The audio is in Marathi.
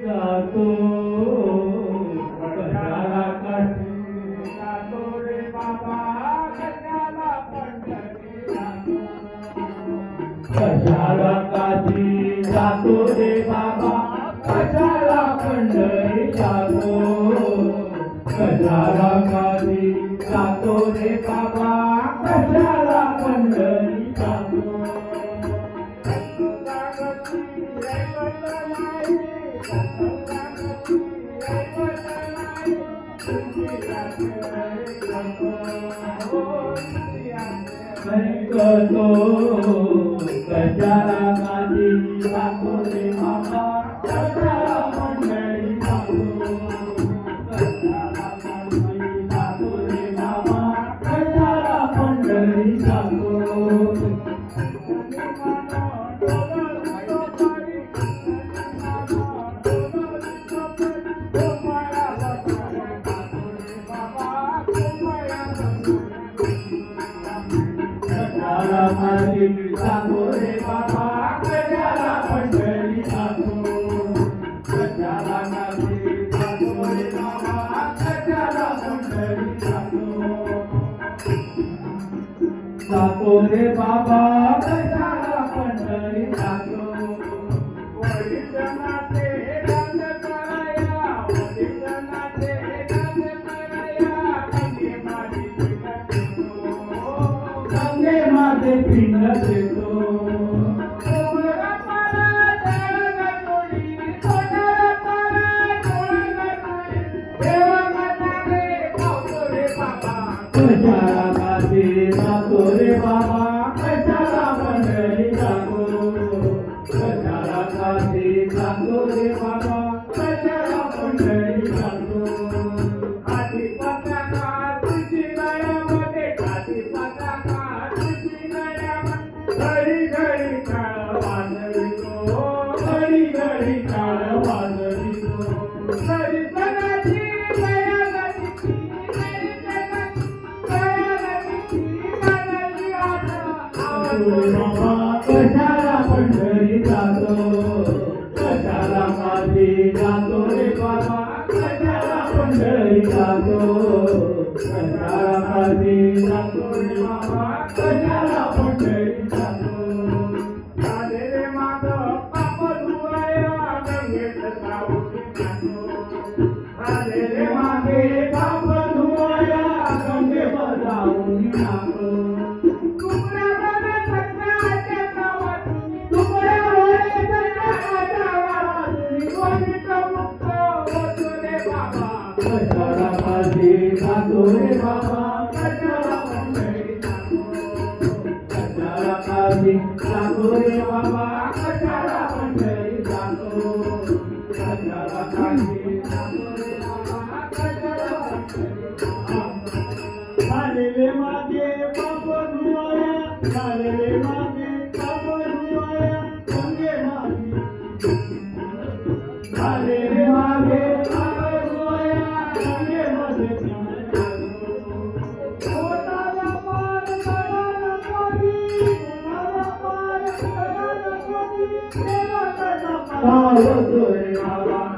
जातो कशाला काठी जातो रे बाबा कशाला पंढरी जातो कशाला काठी जातो रे बाबा कशाला पंढरी जातो कशाला काठी जातो रे बाबा कशाला पंढरी जातो करतो कशाला काठी जातो रे बाबा कशाला पंढरी जातो कशाला काठी जातो रे बाबा कशाला पंढरी जातो कशाला काठी जातो रे बाबा कशाला पंढरी जातो कशाला काठी जातो रे बाबा कशाला पंढरी जातो जातो रे बाबा कशाला पंढरी जातो वडिलांचे दान कराया वडिलांचे दान कराया गंगे माझे पिंड देतो कशाला काठी जातो रे बाबा कशाला पंढरी जातो कशाला काठी जातो रे बाबा कशाला पंढरी जातो काठी पताका तुझी गळ्यामध्ये काठी पताका तुझी गळ्यामध्ये घडी घडी काळ वाजवितो घडी घडी काळ वाजवितो घडी जगाची बाबा कशाला पंढरी जातो कशाला काठी जातो रे बाबा कशाला पंढरी जातो कशाला काठी जातो रे बाबा कशाला पंढरी जातो झाले रे माझं पाप धुवाया गंगेत सावली जातो झाले रे माझे पाप धुवाया गंगेवर जाऊन जातो कशाला काठी जातो रे बाबा कशाला पंढरी जातो कशाला काठी जातो रे बाबा कशाला पंढरी जातो कशाला काठी जातो रे बाबा कशाला पंढरी जातो झालेले माझे पाप धुवाया झालेले माझे पाप धुवाया गंगे माझी झालेले माझे जातो रे बाबा